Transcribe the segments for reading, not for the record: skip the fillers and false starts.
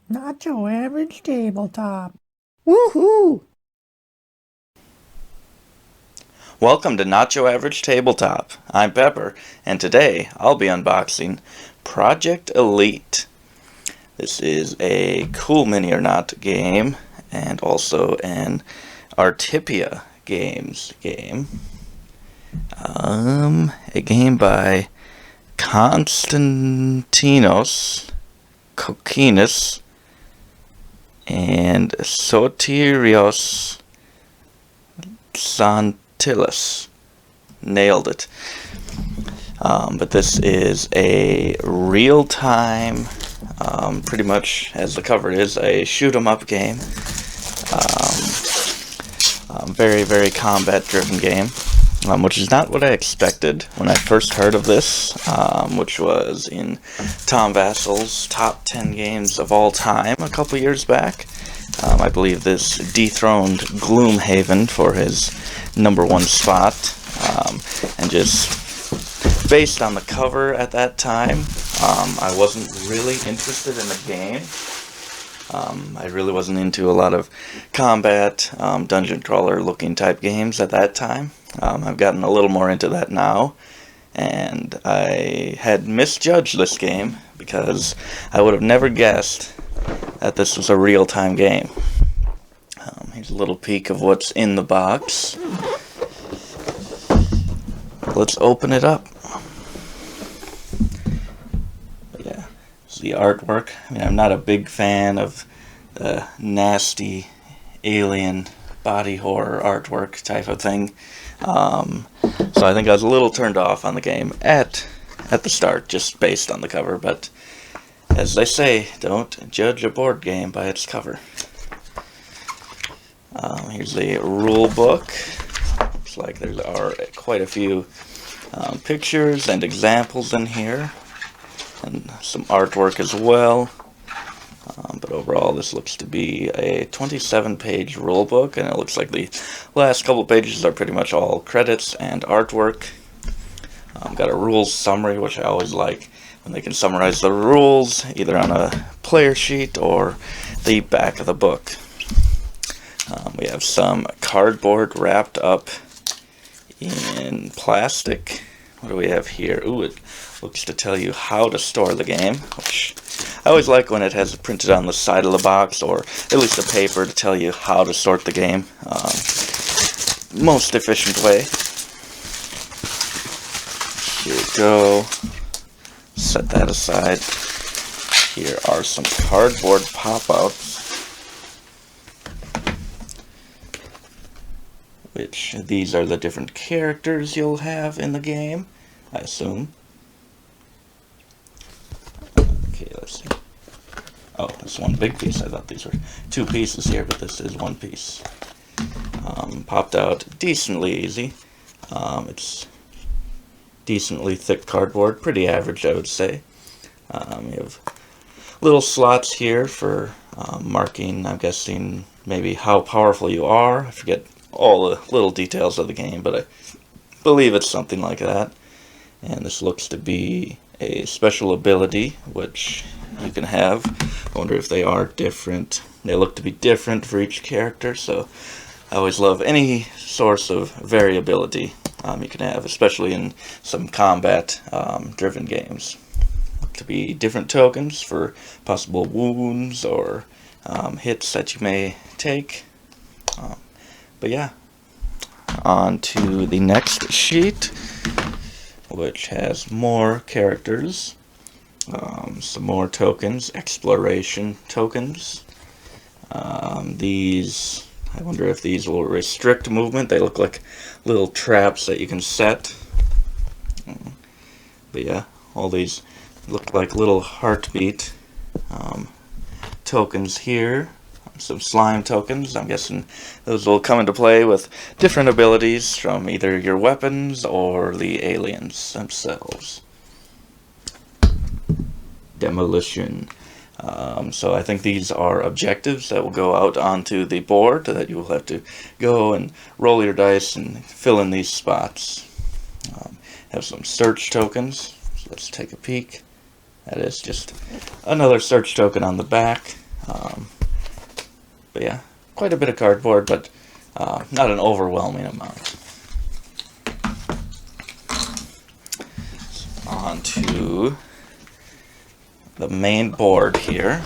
Not your average tabletop. Woohoo! Welcome to Not Your Average Tabletop. I'm Pepper, and today I'll be unboxing Project Elite. This is a Cool Mini or Not game, and also an Artipia Games game. A game by Konstantinos Kokinis and Sotirios Santillas. Nailed it. But this is a real-time, pretty much as the cover is, a shoot-'em-up game. Very, very combat-driven game, which is not what I expected when I first heard of this, which was in Tom Vassel's top 10 games of all time a couple years back. I believe this dethroned Gloomhaven for his #1 spot, and just based on the cover at that time, I wasn't really interested in the game. I really wasn't into a lot of combat, dungeon crawler looking type games at that time. I've gotten a little more into that now, and I had misjudged this game because I would have never guessed that this was a real-time game. Here's a little peek of what's in the box. Let's open it up. Yeah, it's the artwork. I mean, I'm not a big fan of the nasty alien body horror artwork type of thing. So I think I was a little turned off on the game at the start, just based on the cover, but as they say, don't judge a board game by its cover. Here's the rule book. Looks like there are quite a few pictures and examples in here, and some artwork as well. But overall, this looks to be a 27-page rule book, and it looks like the last couple pages are pretty much all credits and artwork. Got a rules summary, which I always like when they can summarize the rules either on a player sheet or the back of the book. We have some cardboard wrapped up in plastic. What do we have here? Ooh, it looks to tell you how to store the game, which I always like when it has it printed on the side of the box, or at least a paper to tell you how to sort the game. Most efficient way. Here we go. Set that aside. Here are some cardboard pop-outs, which these are the different characters you'll have in the game, I assume. Okay, let's see. Oh, that's one big piece. I thought these were two pieces here, but this is one piece. Popped out decently easy. It's decently thick cardboard, pretty average, I would say. You have little slots here for marking, I'm guessing, maybe how powerful you are. I forget all the little details of the game, but I believe it's something like that. And this looks to be a special ability, which you can have. I wonder if they are different. They look to be different for each character, so I always love any source of variability you can have, especially in some combat driven games. Look to be different tokens for possible wounds or hits that you may take. But yeah, on to the next sheet, which has more characters, some more tokens, exploration tokens. These, I wonder if these will restrict movement. They look like little traps that you can set. But yeah, all these look like little heartbeat tokens here. Some slime tokens. I'm guessing those will come into play with different abilities from either your weapons or the aliens themselves. Demolition. So I think these are objectives that will go out onto the board that you will have to go and roll your dice and fill in these spots. Have some search tokens. So let's take a peek. That is just another search token on the back. But yeah, quite a bit of cardboard, but not an overwhelming amount. On to the main board here,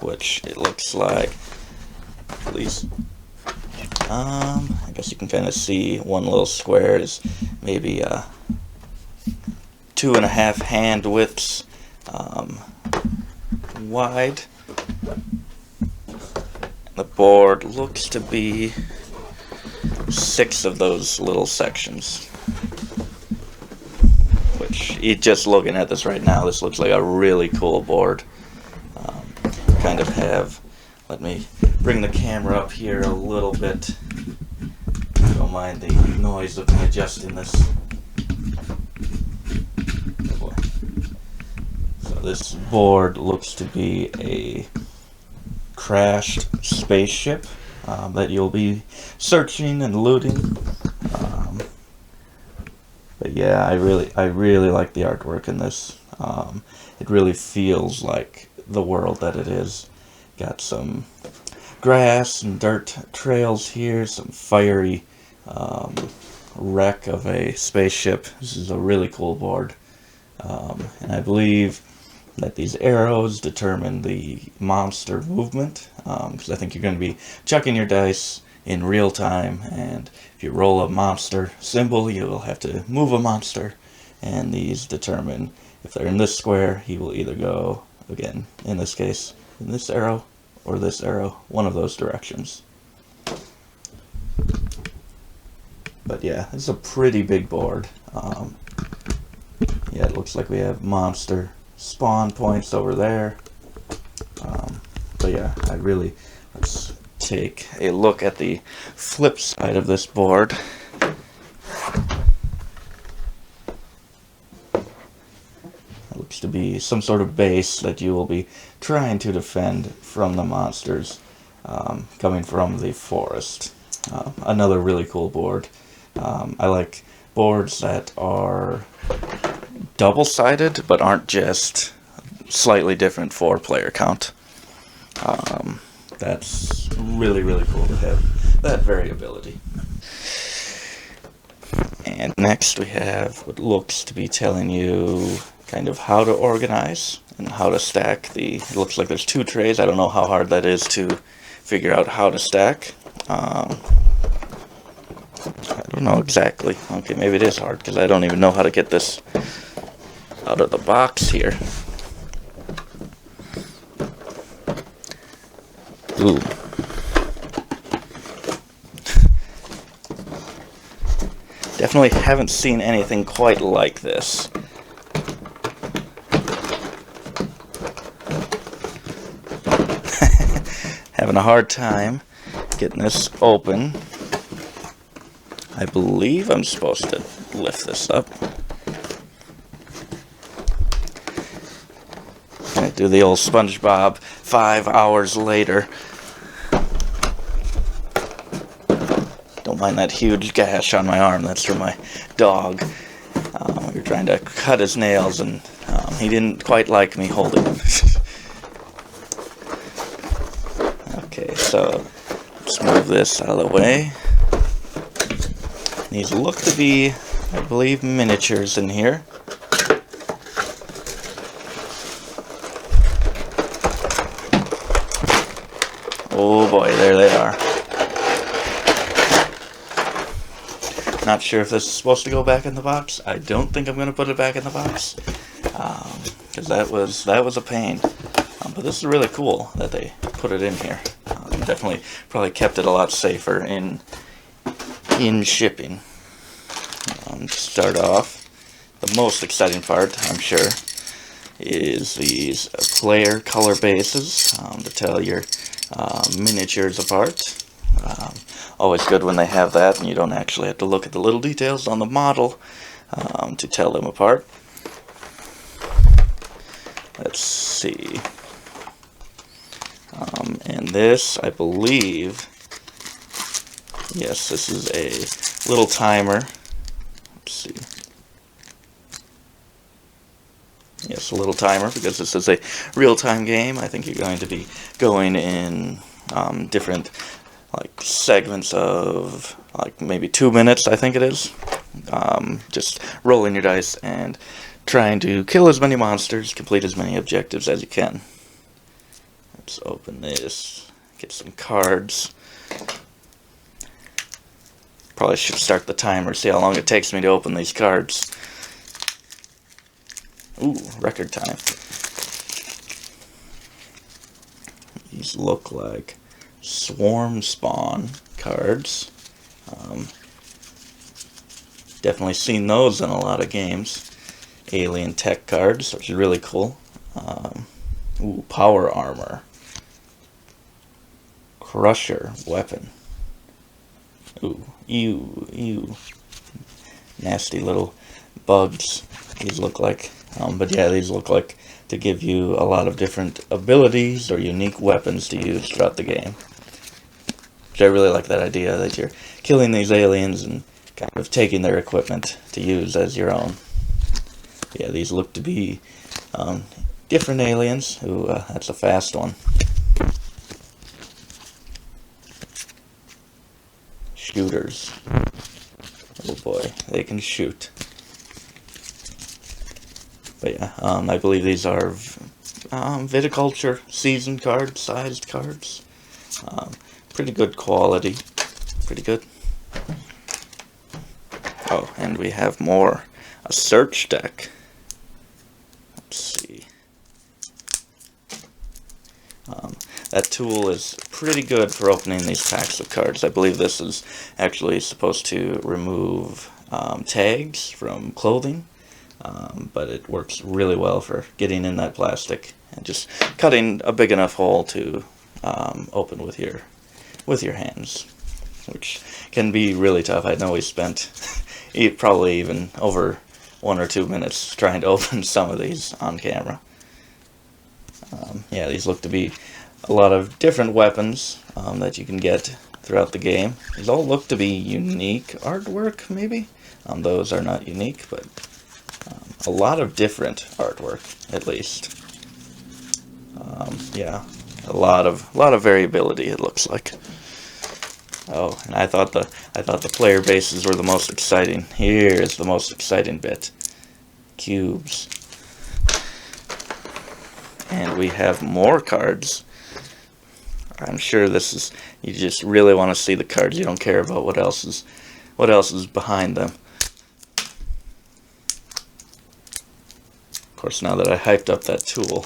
which it looks like, at least, I guess you can kind of see one little square is maybe 2.5 hand widths wide. The board looks to be 6 of those little sections. Which, just looking at this right now, this looks like a really cool board. Kind of have, let me bring the camera up here a little bit. Don't mind the noise of me adjusting this. Oh boy. So this board looks to be a crashed spaceship that you'll be searching and looting. But yeah, I really like the artwork in this. It really feels like the world that it is. Got some grass and dirt trails here, some fiery wreck of a spaceship. This is a really cool board. And I believe that these arrows determine the monster movement, because I think you're going to be chucking your dice in real time, and if you roll a monster symbol, you will have to move a monster, and these determine if they're in this square, he will either go, again, in this case, in this arrow, or this arrow, one of those directions. But yeah, this is a pretty big board. Yeah, it looks like we have monster spawn points over there. But yeah, let's take a look at the flip side of this board. It looks to be some sort of base that you will be trying to defend from the monsters coming from the forest. Another really cool board. I like boards that are double-sided but aren't just slightly different for player count. That's really cool to have that variability. And next we have what looks to be telling you kind of how to organize and how to stack it looks like there's 2 trays. I don't know how hard that is to figure out how to stack. I don't know exactly. Okay, maybe it is hard because I don't even know how to get this out of the box here. Ooh. Definitely haven't seen anything quite like this. Having a hard time getting this open. I believe I'm supposed to lift this up. Gonna do the old SpongeBob 5 hours later. Don't mind that huge gash on my arm. That's from my dog. We were trying to cut his nails, and he didn't quite like me holding him. Okay, so let's move this out of the way. These look to be, I believe, miniatures in here. Oh boy, there they are. Not sure if this is supposed to go back in the box. I don't think I'm going to put it back in the box, because that was a pain. But this is really cool that they put it in here. Definitely probably kept it a lot safer in shipping. To start off, the most exciting part, I'm sure, is these player color bases to tell your miniatures apart. Always good when they have that and you don't actually have to look at the little details on the model to tell them apart. Let's see. And this, I believe, yes, this is a little timer. Let's see. yes, a little timer, because this is a real-time game. I think you're going to be going in different like segments of like maybe 2 minutes, I think it is. Just rolling your dice and trying to kill as many monsters, complete as many objectives as you can. Let's open this, get some cards. Probably should start the timer, see how long it takes me to open these cards. Ooh, record time. These look like Swarm Spawn cards. Definitely seen those in a lot of games. Alien tech cards, which is really cool. Ooh, power armor. Crusher weapon. Ooh, ew. Nasty little bugs, these look like. But yeah, these look like to give you a lot of different abilities or unique weapons to use throughout the game. Which I really like that idea, that you're killing these aliens and kind of taking their equipment to use as your own. Yeah, these look to be different aliens. Ooh, that's a fast one. Shooters. Oh boy, they can shoot. But yeah, I believe these are viticulture season cards, sized cards. Pretty good quality. Pretty good. Oh, and we have more. A search deck. Let's see. That tool is pretty good for opening these packs of cards. I believe this is actually supposed to remove tags from clothing, but it works really well for getting in that plastic and just cutting a big enough hole to open with your hands, which can be really tough. I know we spent probably even over 1 or 2 minutes trying to open some of these on camera. Yeah, these look to be a lot of different weapons that you can get throughout the game. These all look to be unique artwork, maybe? Those are not unique, but a lot of different artwork, at least. Yeah, a lot of variability, it looks like. Oh, and I thought the player bases were the most exciting. Here is the most exciting bit. Cubes. And we have more cards. I'm sure this is, you just really want to see the cards. You don't care about what else is behind them. Of course, now that I hyped up that tool,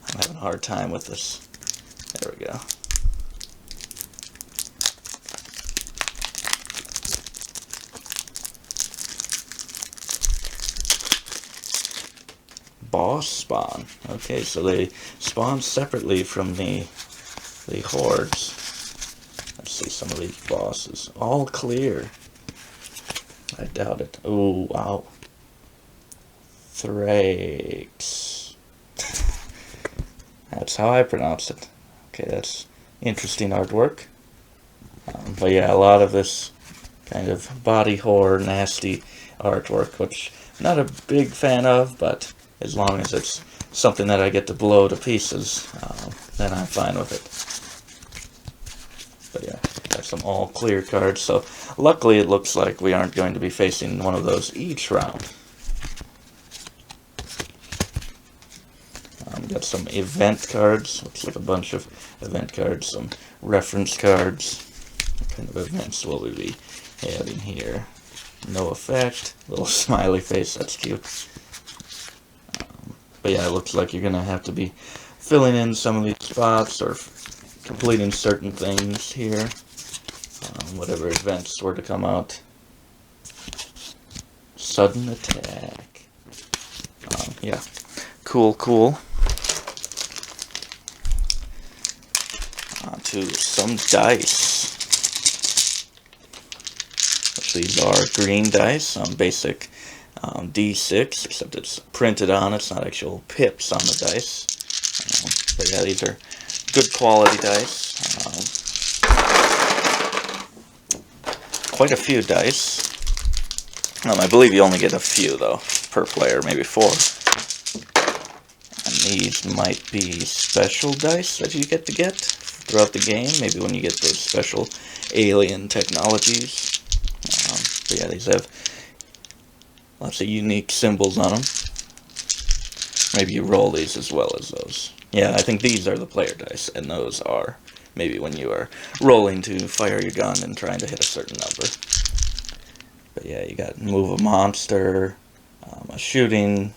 I'm having a hard time with this. There we go. Boss spawn. Okay, so they spawn separately from the hordes. Let's see some of these bosses. All clear. I doubt it. Oh, wow. Thrakes. That's how I pronounce it. Okay, that's interesting artwork. But yeah, a lot of this kind of body horror, nasty artwork, which I'm not a big fan of, but as long as it's something that I get to blow to pieces, then I'm fine with it. But yeah, got some all clear cards, so luckily it looks like we aren't going to be facing one of those each round. Got some event cards. Looks like a bunch of event cards, some reference cards. What kind of events will we be having here? No effect. Little smiley face, that's cute. But yeah, it looks like you're going to have to be filling in some of these spots or completing certain things here. Whatever events were to come out. Sudden attack. Yeah, cool. To some dice. These are green dice, basic D6, except it's printed on. It's not actual pips on the dice. But yeah, these are good quality dice. Quite a few dice. I believe you only get a few though per player, maybe 4. these might be special dice that you get throughout the game, maybe when you get those special alien technologies. But yeah, these have lots of unique symbols on them. Maybe you roll these as well as those. Yeah, I think these are the player dice, and those are maybe when you are rolling to fire your gun and trying to hit a certain number. But yeah, you got move a monster, a shooting,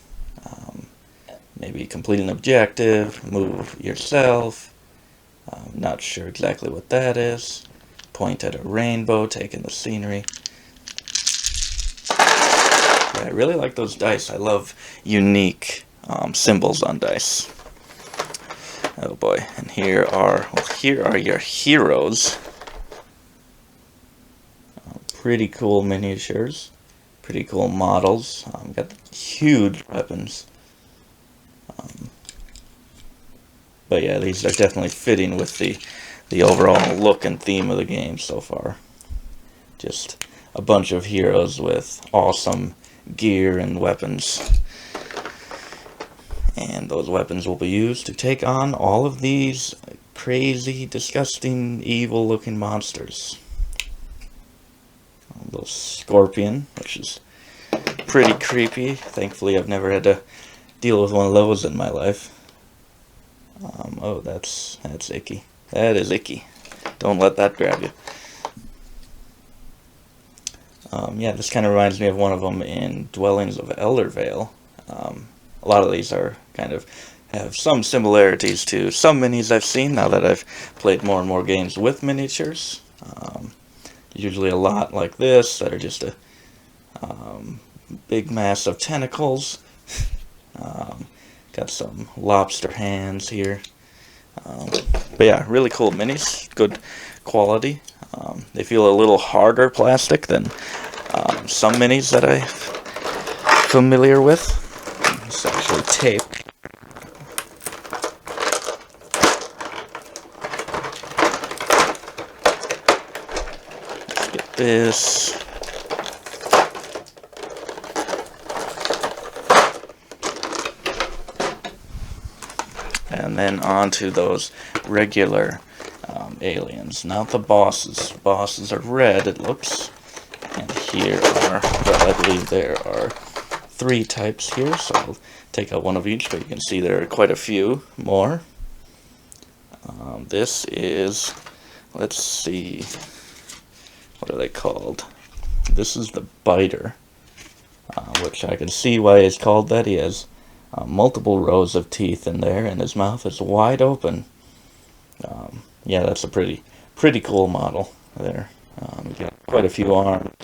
maybe complete an objective, move yourself. Not sure exactly what that is. Point at a rainbow, take in the scenery. Yeah, I really like those dice. I love unique symbols on dice. Oh boy, and here are your heroes. Pretty cool miniatures, pretty cool models. Got huge weapons. But yeah, these are definitely fitting with the overall look and theme of the game so far. Just a bunch of heroes with awesome gear and weapons. And those weapons will be used to take on all of these crazy, disgusting, evil-looking monsters. A little scorpion, which is pretty creepy. Thankfully, I've never had to deal with one of those in my life. Oh, that's icky. That is icky. Don't let that grab you. Yeah, this kind of reminds me of one of them in Dwellings of Eldervale. A lot of these are have some similarities to some minis I've seen now that I've played more and more games with miniatures. Usually a lot like this that are just a big mass of tentacles. Got some lobster hands here. But yeah, really cool minis. Good quality. They feel a little harder plastic than some minis that I'm familiar with. It's actually tape. Let's get this. And then on to those regular aliens. Not the bosses. Bosses are red, it looks. And here are, well, I believe there are 3 types here, so I'll take out one of each, but you can see there are quite a few more. This is, let's see, what are they called? This is the biter, which I can see why it's called that. He has multiple rows of teeth in there, and his mouth is wide open. Yeah, that's a pretty cool model there. We got quite a few arms.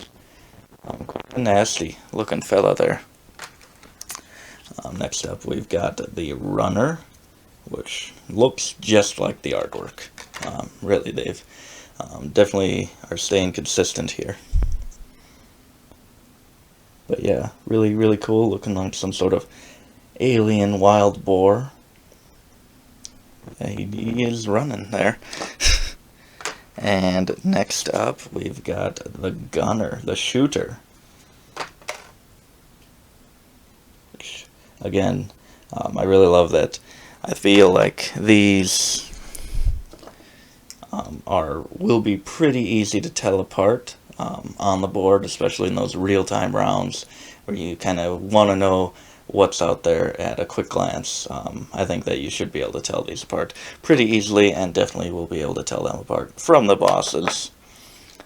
Quite a nasty looking fella there. Next up, we've got the runner, which looks just like the artwork. Really, they've definitely are staying consistent here. But yeah, really cool, looking like some sort of alien wild boar. Yeah, he is running there. And next up, we've got the gunner, the shooter. Which, again, I really love that. I feel like these will be pretty easy to tell apart on the board, especially in those real-time rounds where you kind of want to know what's out there at a quick glance. I think that you should be able to tell these apart pretty easily, and definitely will be able to tell them apart from the bosses.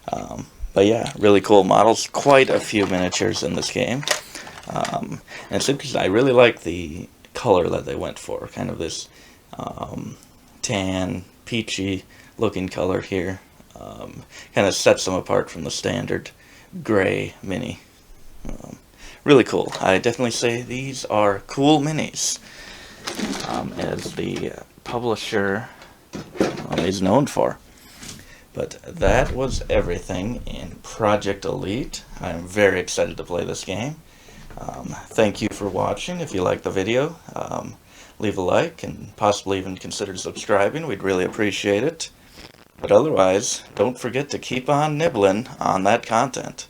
But yeah, really cool models. Quite a few miniatures in this game. And it's interesting. I really like the color that they went for. Kind of this tan, peachy looking color here. Kind of sets them apart from the standard gray mini. Really cool. I definitely say these are cool minis, as the publisher is known for. But that was everything in Project Elite. I'm very excited to play this game. Thank you for watching. If you liked the video, leave a like and possibly even consider subscribing. We'd really appreciate it. But otherwise, don't forget to keep on nibbling on that content.